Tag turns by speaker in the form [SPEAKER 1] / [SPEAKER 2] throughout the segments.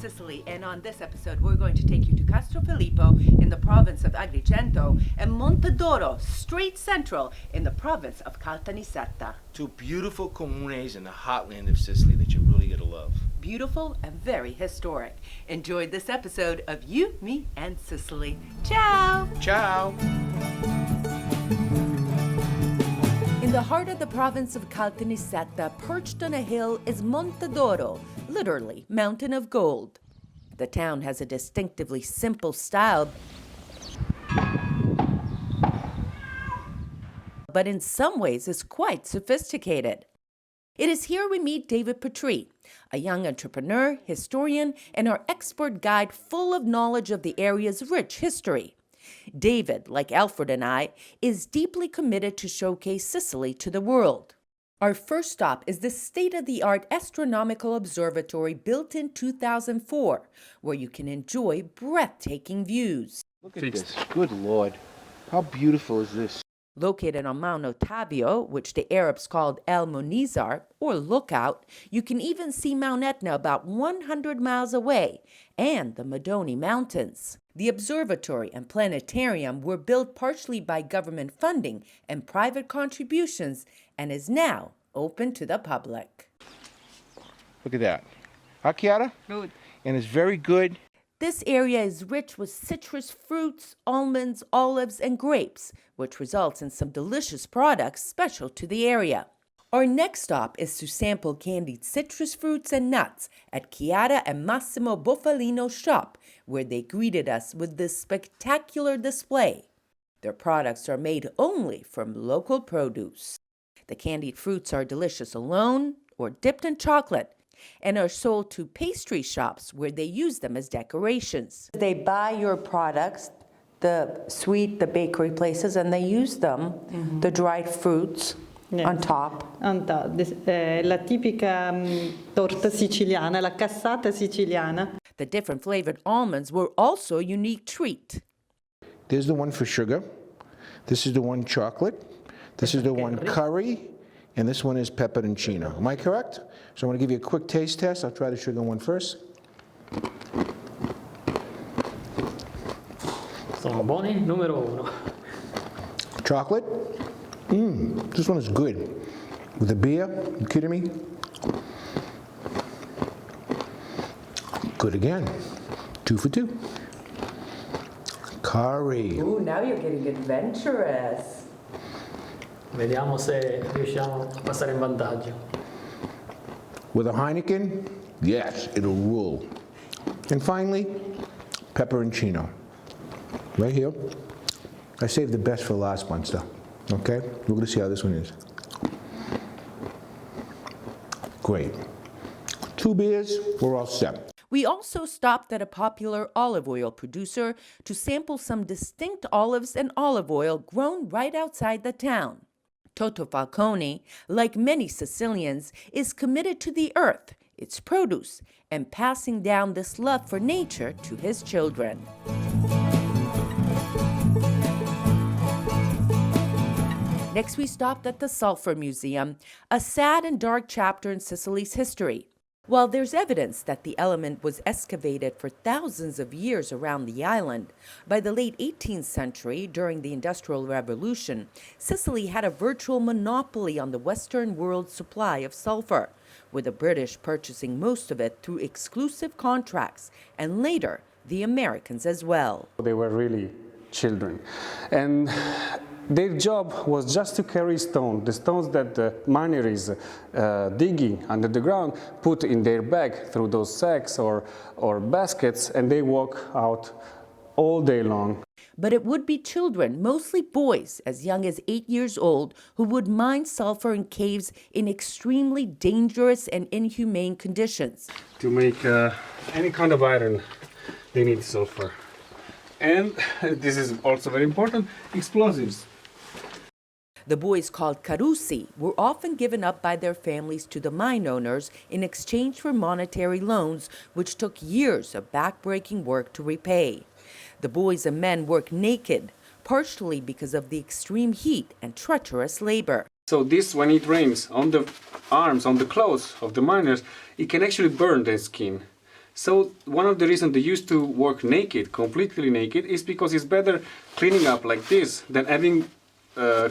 [SPEAKER 1] Sicily, and on this episode we're going to take you to Castrofilippo in the province of Agrigento and Montedoro, straight central, in the province of Caltanissetta.
[SPEAKER 2] Two beautiful comunes in the heartland of Sicily that you're really gonna love.
[SPEAKER 1] Beautiful and very historic. Enjoyed this episode of You, Me and Sicily. Ciao!
[SPEAKER 2] Ciao!
[SPEAKER 1] In the heart of the province of Caltanissetta, perched on a hill, is Montedoro, literally mountain of gold. The town has a distinctively simple style, but in some ways is quite sophisticated. It is here we meet David Petrie, a young entrepreneur, historian, and our expert guide full of knowledge of the area's rich history. David, like Alfred and I, is deeply committed to showcase Sicily to the world. Our first stop is the state-of-the-art astronomical observatory built in 2004, where you can enjoy breathtaking views.
[SPEAKER 2] Look at this. Good Lord. How beautiful is this?
[SPEAKER 1] Located on Mount Ottavio, which the Arabs called El Munizar, or Lookout, you can even see Mount Etna about 100 miles away, and the Madoni Mountains. The observatory and planetarium were built partially by government funding and private contributions, and is now open to the public.
[SPEAKER 2] Look at that. Huh, Chiara?
[SPEAKER 1] Good.
[SPEAKER 2] And it's very good.
[SPEAKER 1] This area is rich with citrus fruits, almonds, olives, and grapes, which results in some delicious products special to the area. Our next stop is to sample candied citrus fruits and nuts at Chiara and Massimo Bofalino's shop, where they greeted us with this spectacular display. Their products are made only from local produce. The candied fruits are delicious alone or dipped in chocolate, and are sold to pastry shops where they use them as decorations. They buy your products, the bakery places, and they use them, the dried fruits, on top.
[SPEAKER 3] La tipica torta siciliana, la cassata siciliana.
[SPEAKER 1] The different flavored almonds were also a unique treat.
[SPEAKER 4] There's the one for sugar. This is the one chocolate. This is the one curry. And this one is pepperoncino. Am I correct? So I'm going to give you a quick taste test. I'll try the sugar one first.
[SPEAKER 5] Sono buoni, numero uno.
[SPEAKER 4] Chocolate. This one is good. With the beer, you kidding me? Good again. 2 for 2. Curry.
[SPEAKER 1] Ooh, now you're getting adventurous.
[SPEAKER 5] Vediamo se riusciamo a passare in vantaggio.
[SPEAKER 4] With a Heineken, yes, it'll rule. And finally, pepperoncino. Right here. I saved the best for last month, though. Okay? We're going to see how this one is. Great. 2 beers, we're all set.
[SPEAKER 1] We also stopped at a popular olive oil producer to sample some distinct olives and olive oil grown right outside the town. Toto Falcone, like many Sicilians, is committed to the earth, its produce, and passing down this love for nature to his children. Next, we stopped at the Sulphur Museum, a sad and dark chapter in Sicily's history. While there's evidence that the element was excavated for thousands of years around the island, by the late 18th century, during the Industrial Revolution, Sicily had a virtual monopoly on the Western world's supply of sulfur, with the British purchasing most of it through exclusive contracts, and later the Americans as well.
[SPEAKER 6] They were really children. And their job was just to carry stone, the stones that the miner is digging under the ground, put in their bag through those sacks or baskets, and they walk out all day long.
[SPEAKER 1] But it would be children, mostly boys as young as 8 years old, who would mine sulfur in caves in extremely dangerous and inhumane conditions.
[SPEAKER 6] To make any kind of iron, they need sulfur. And this is also very important, explosives.
[SPEAKER 1] The boys, called carusi, were often given up by their families to the mine owners in exchange for monetary loans, which took years of backbreaking work to repay. The boys and men worked naked, partially because of the extreme heat and treacherous labor.
[SPEAKER 6] So this, when it rains on the arms, on the clothes of the miners, it can actually burn their skin. So one of the reasons they used to work naked, completely naked, is because it's better cleaning up like this than having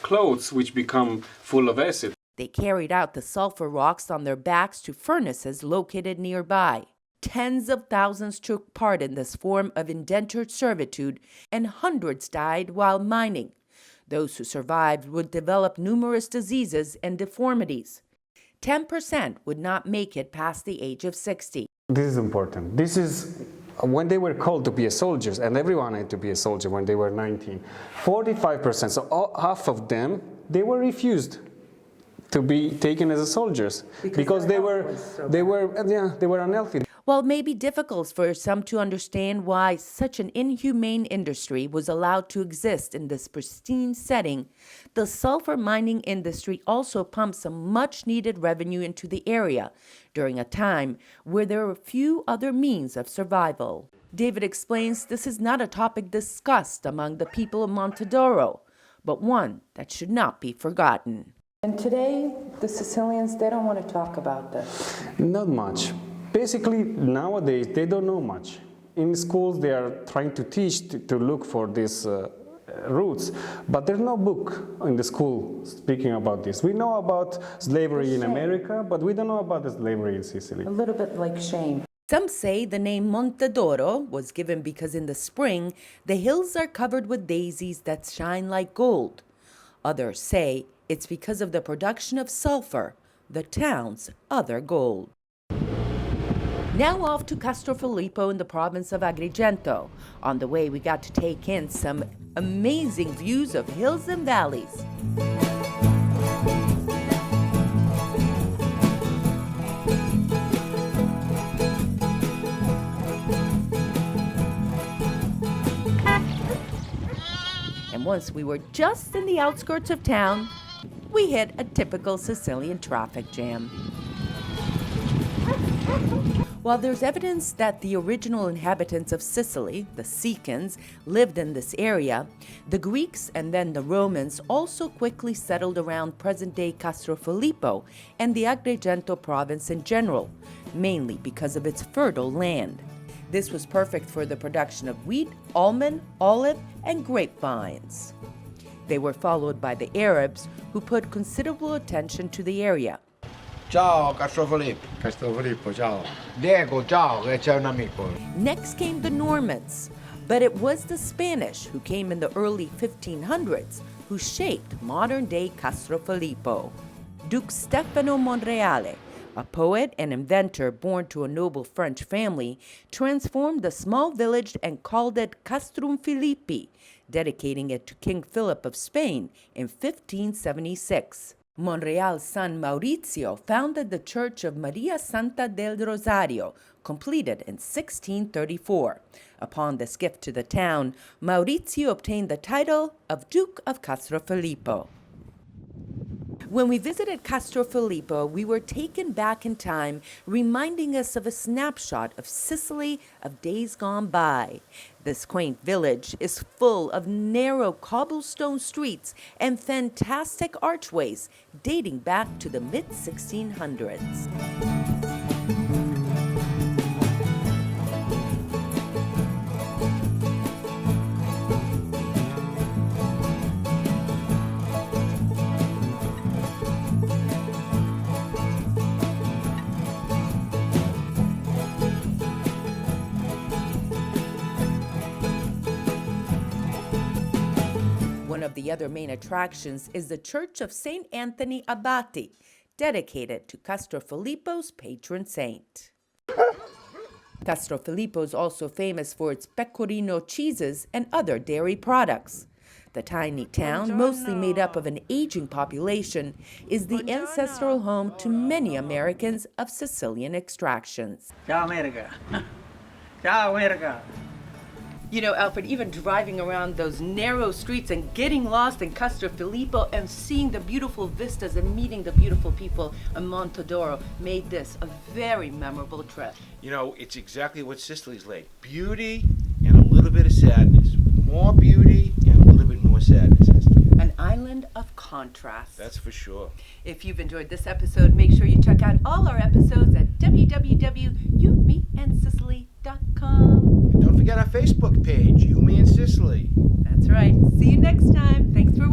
[SPEAKER 6] clothes which become full of acid.
[SPEAKER 1] They carried out the sulfur rocks on their backs to furnaces located nearby. Tens of thousands took part in this form of indentured servitude, and hundreds died while mining. Those who survived would develop numerous diseases and deformities. 10% would not make it past the age of 60.
[SPEAKER 6] This is important. This is when they were called to be a soldiers, and everyone had to be a soldier when they were 19. 45%, so half of them, they were refused to be taken as soldiers because they were unhealthy.
[SPEAKER 1] While it may be difficult for some to understand why such an inhumane industry was allowed to exist in this pristine setting, the sulfur mining industry also pumped some much-needed revenue into the area during a time where there were few other means of survival. David explains this is not a topic discussed among the people of Montedoro, but one that should not be forgotten. And today, the Sicilians, they don't want to talk about this.
[SPEAKER 6] Not much. Basically, nowadays, they don't know much. In schools, they are trying to teach to look for these roots, but there's no book in the school speaking about this. We know about slavery in America, but we don't know about the slavery in Sicily.
[SPEAKER 1] A little bit like shame. Some say the name Montedoro was given because in the spring, the hills are covered with daisies that shine like gold. Others say it's because of the production of sulfur, the town's other gold. Now off to Castrofilippo in the province of Agrigento. On the way, we got to take in some amazing views of hills and valleys. And once we were just in the outskirts of town, we hit a typical Sicilian traffic jam. While there's evidence that the original inhabitants of Sicily, the Sicans, lived in this area, the Greeks and then the Romans also quickly settled around present-day Castrofilippo and the Agrigento province in general, mainly because of its fertile land. This was perfect for the production of wheat, almond, olive, and grapevines. They were followed by the Arabs, who put considerable attention to the area.
[SPEAKER 4] Ciao, Castrofilippo.
[SPEAKER 7] Castrofilippo, ciao.
[SPEAKER 4] Diego, ciao, che c'è un amico.
[SPEAKER 1] Next came the Normans, but it was the Spanish who came in the early 1500s who shaped modern-day Castrofilippo. Duke Stefano Monreale, a poet and inventor born to a noble French family, transformed the small village and called it Castrum Filippi, dedicating it to King Philip of Spain in 1576. Monreal's son Maurizio founded the Church of Maria Santa del Rosario, completed in 1634. Upon this gift to the town, Maurizio obtained the title of Duke of Castrofilippo. When we visited Castrofilippo, we were taken back in time, reminding us of a snapshot of Sicily of days gone by. This quaint village is full of narrow cobblestone streets and fantastic archways dating back to the mid-1600s. One of the other main attractions is the Church of St. Anthony Abati, dedicated to Castrofilippo's patron saint. Castrofilippo is also famous for its pecorino cheeses and other dairy products. The tiny town, mostly made up of an aging population, is the ancestral home to many Americans of Sicilian extractions.
[SPEAKER 8] Ciao America. Ciao America.
[SPEAKER 1] You know, Alfred, even driving around those narrow streets and getting lost in Castrofilippo and seeing the beautiful vistas and meeting the beautiful people in Montedoro made this a very memorable trip.
[SPEAKER 2] You know, it's exactly what Sicily's like. Beauty and a little bit of sadness. More beauty and a little bit more sadness, Esther.
[SPEAKER 1] And island of contrast.
[SPEAKER 2] That's for sure.
[SPEAKER 1] If you've enjoyed this episode, make sure you check out all our episodes at www.youmeandsicily.com.
[SPEAKER 2] And don't forget our Facebook page, You Me and Sicily.
[SPEAKER 1] That's right. See you next time. Thanks for